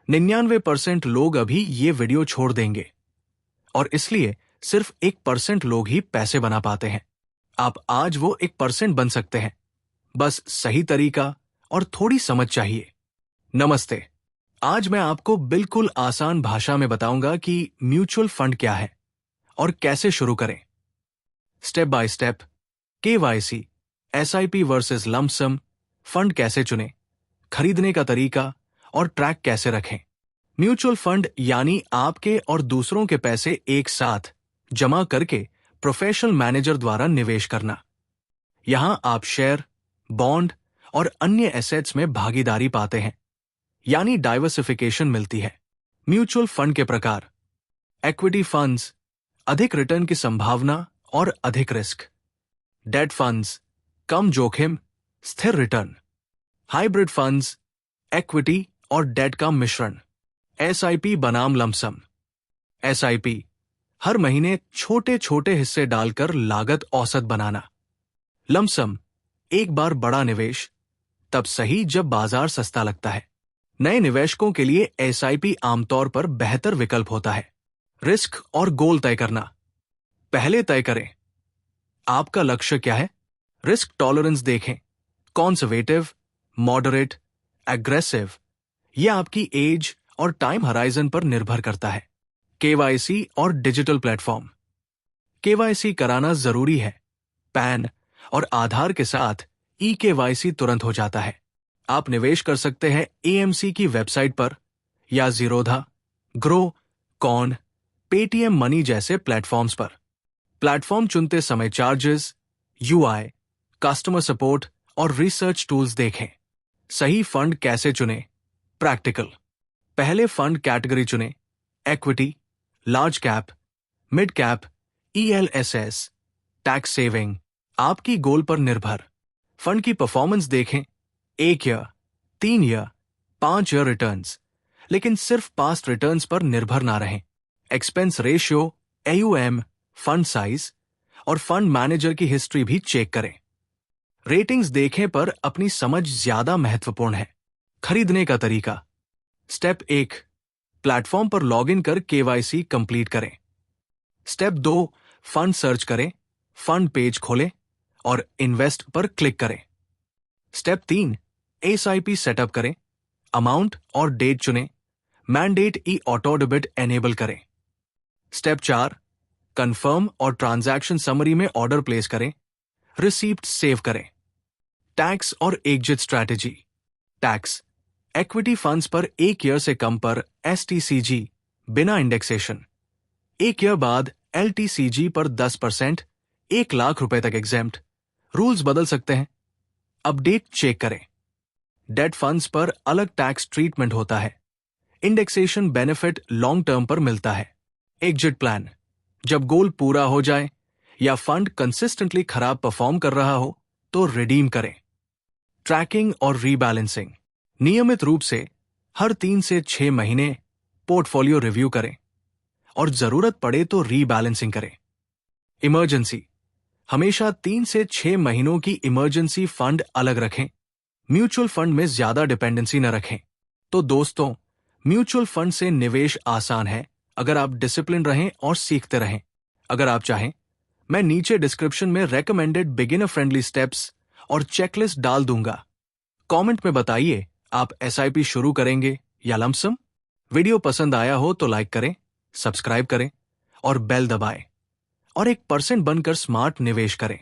99% लोग अभी ये वीडियो छोड़ देंगे और इसलिए सिर्फ 1% लोग ही पैसे बना पाते हैं। आप आज वो 1% बन सकते हैं, बस सही तरीका और थोड़ी समझ चाहिए। नमस्ते। आज मैं आपको बिल्कुल आसान भाषा में बताऊंगा कि म्यूचुअल फंड क्या है और कैसे शुरू करें। Step by step KYC, SIP versus lump sum, fund कैसे चुनें, खरीदने का तरीका और ट्रैक कैसे रखें। म्यूचुअल फंड यानी आपके और दूसरों के पैसे एक साथ जमा करके प्रोफेशनल मैनेजर द्वारा निवेश करना। यहां आप शेयर, बॉन्ड और अन्य एसेट्स में भागीदारी पाते हैं, यानी डाइवर्सिफिकेशन मिलती है। म्यूचुअल फंड के प्रकार: इक्विटी फंड्स, अधिक रिटर्न की संभावना और अधिक रिस्क। डेट फंड्स, कम जोखिम, स्थिर रिटर्न। हाइब्रिड फंड्स, इक्विटी और डेट का मिश्रण। एसआईपी बनाम लमसम। एसआईपी, हर महीने छोटे छोटे हिस्से डालकर लागत औसत बनाना। लमसम, एक बार बड़ा निवेश, तब सही जब बाजार सस्ता लगता है। नए निवेशकों के लिए एसआईपी आमतौर पर बेहतर विकल्प होता है। रिस्क और गोल तय करना। पहले तय करें आपका लक्ष्य क्या है। रिस्क टॉलरेंस देखें, कॉन्जर्वेटिव, मॉडरेट, एग्रेसिव। यह आपकी एज और टाइम हराइजन पर निर्भर करता है। केवाईसी और डिजिटल प्लेटफॉर्म। केवाईसी कराना जरूरी है। पैन और आधार के साथ ई केवाईसी तुरंत हो जाता है। आप निवेश कर सकते हैं एएमसी की वेबसाइट पर या जीरोधा, ग्रो, कॉन, पेटीएम मनी जैसे प्लेटफॉर्म्स पर। प्लेटफॉर्म चुनते समय चार्जेस, यूआई, कस्टमर सपोर्ट और रिसर्च टूल्स देखें। सही फंड कैसे चुनें? प्रैक्टिकल। पहले फंड कैटेगरी चुनें: equity, large cap, mid cap, ELSS, tax saving. आपकी गोल पर निर्भर। फंड की परफॉर्मेंस देखें: 1 ईयर, 3 ईयर, 5 ईयर रिटर्न्स, लेकिन सिर्फ पास्ट रिटर्न्स पर निर्भर ना रहें। Expense ratio, AUM, fund size और फंड मैनेजर की हिस्ट्री भी चेक करें। रेटिंग्स देखें पर अपनी समझ ज्यादा महत्वपूर्ण है। खरीदने का तरीका: स्टेप 1, प्लेटफॉर्म पर लॉगिन कर केवाईसी कंप्लीट करें। स्टेप 2, फंड सर्च करें, फंड पेज खोलें और इन्वेस्ट पर क्लिक करें। स्टेप 3, एसआईपी सेटअप करें, अमाउंट और डेट चुनें, मैंडेट ई ऑटो डेबिट एनेबल करें। स्टेप 4, कंफर्म और ट्रांजैक्शन समरी में ऑर्डर प्लेस करें, रिसीप्ट सेव करें। टैक्स और exit strategy. Tax: equity funds पर 1 ईयर से कम पर एसटीसीजी बिना इंडेक्सेशन। 1 ईयर बाद एलटीसीजी पर 10%, 1 लाख रुपए तक एग्जेम्प्ट। रूल्स बदल सकते हैं। अपडेट चेक करें। डेट फंड्स पर अलग टैक्स ट्रीटमेंट होता है। इंडेक्सेशन बेनिफिट लॉन्ग टर्म पर मिलता है। एग्जिट प्लान: जब गोल पूरा हो जाए या फंड कंसिस्टेंटली खराब परफॉर्म कर रहा हो तो रिडीम करें। ट्रैकिंग और रीबैलेंसिंग: नियमित रूप से हर 3 से 6 महीने पोर्टफोलियो रिव्यू करें और जरूरत पड़े तो रीबैलेंसिंग करें। इमरजेंसी: हमेशा 3 से 6 महीनों की इमरजेंसी फंड अलग रखें। म्यूचुअल फंड में ज्यादा डिपेंडेंसी न रखें। तो दोस्तों, म्यूचुअल फंड से निवेश आसान है अगर आप डिसिप्लिन रहें और सीखते रहें। अगर आप चाहें, मैं नीचे डिस्क्रिप्शन में रेकमेंडेड बिगिनर फ्रेंडली स्टेप्स और चेकलिस्ट डाल दूंगा। कमेंट में बताइए आप एसआईपी शुरू करेंगे या लमसम। वीडियो पसंद आया हो तो लाइक करें, सब्सक्राइब करें और बेल दबाएं और 1% बनकर स्मार्ट निवेश करें।